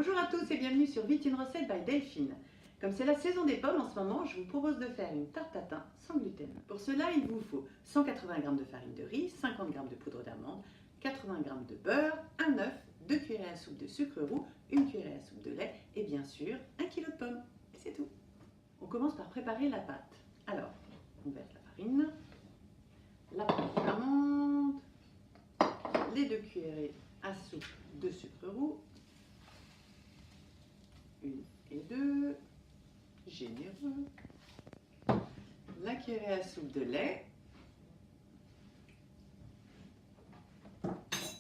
Bonjour à tous et bienvenue sur Vite une recette by Delphine. Comme c'est la saison des pommes en ce moment, je vous propose de faire une tarte tatin sans gluten. Pour cela, il vous faut 180 g de farine de riz, 50 g de poudre d'amande, 80 g de beurre, un œuf, 2 cuillerées à soupe de sucre roux, 1 cuillerée à soupe de lait et bien sûr 1 kg de pommes. Et c'est tout. On commence par préparer la pâte. Alors, on verse la farine, la poudre d'amande, les 2 cuillerées à soupe de sucre roux, 1 et 2, généreux, la cuillerée à soupe de lait,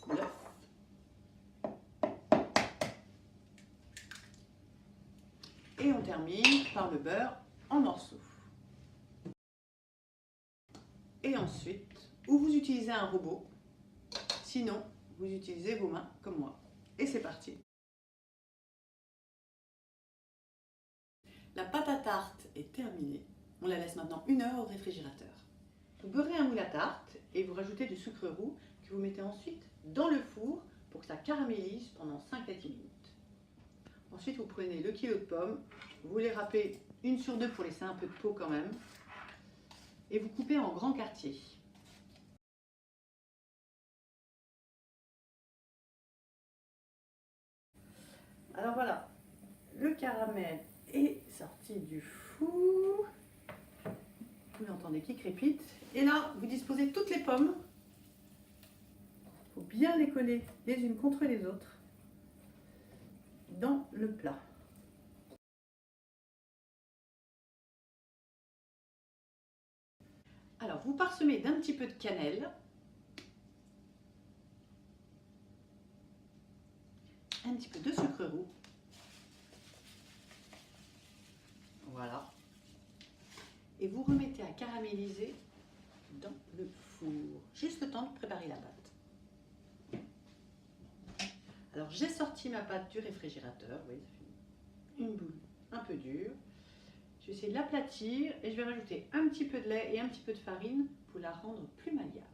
l'œuf, et on termine par le beurre en morceaux. Et ensuite, ou vous utilisez un robot, sinon vous utilisez vos mains comme moi. Et c'est parti. La pâte à tarte est terminée. On la laisse maintenant 1 heure au réfrigérateur. Vous beurrez un moule à tarte et vous rajoutez du sucre roux que vous mettez ensuite dans le four pour que ça caramélise pendant 5 à 10 minutes. Ensuite, vous prenez le kilo de pommes, vous les râpez 1 sur 2 pour laisser un peu de peau quand même et vous coupez en grands quartiers. Alors voilà, le caramel est sorti du four. Vous l'entendez qui crépite. Et là, vous disposez toutes les pommes. Il faut bien les coller les unes contre les autres dans le plat. Alors, vous parsemez d'un petit peu de cannelle, un petit peu de sucre roux. Voilà. Et vous remettez à caraméliser dans le four. Juste le temps de préparer la pâte. Alors, j'ai sorti ma pâte du réfrigérateur. Oui, ça fait une boule un peu dure. Je vais essayer de l'aplatir et je vais rajouter un petit peu de lait et un petit peu de farine pour la rendre plus malléable.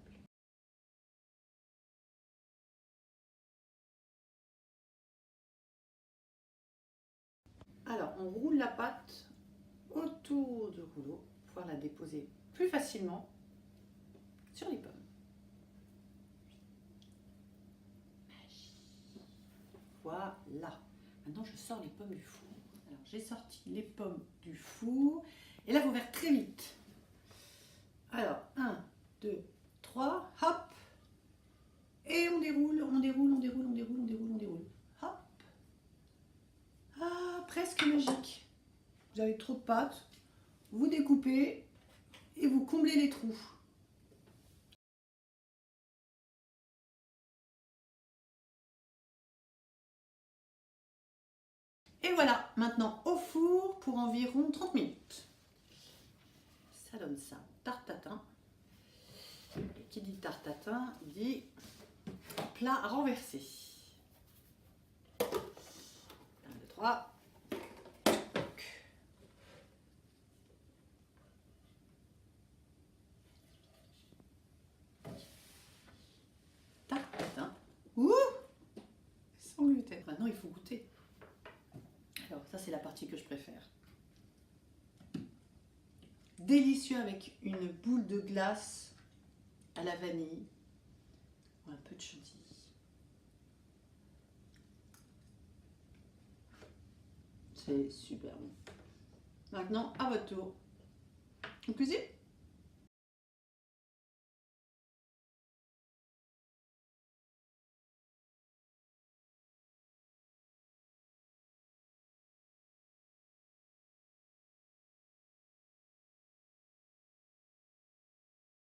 Alors, on roule la pâte autour du rouleau pour pouvoir la déposer plus facilement sur les pommes. Voilà. Maintenant, je sors les pommes du four. Alors, j'ai sorti les pommes du four. Et là, il faut faire très vite. Alors, 1, 2, 3, hop. Et on déroule, on déroule, on déroule, on déroule, on déroule, on déroule. Hop. Ah, presque magique. Vous avez trop de pâte, vous découpez et vous comblez les trous. Et voilà, maintenant au four pour environ 30 minutes. Ça donne ça, tarte tatin. Et qui dit tarte tatin dit plat à renverser. 1, 2, 3. Tarte tatin. Ouh, sans gluten. Maintenant, il faut goûter. Alors, ça, c'est la partie que je préfère. Délicieux avec une boule de glace à la vanille ou un peu de chantilly. C'est super bon. Maintenant, à votre tour. Vous cuisez ?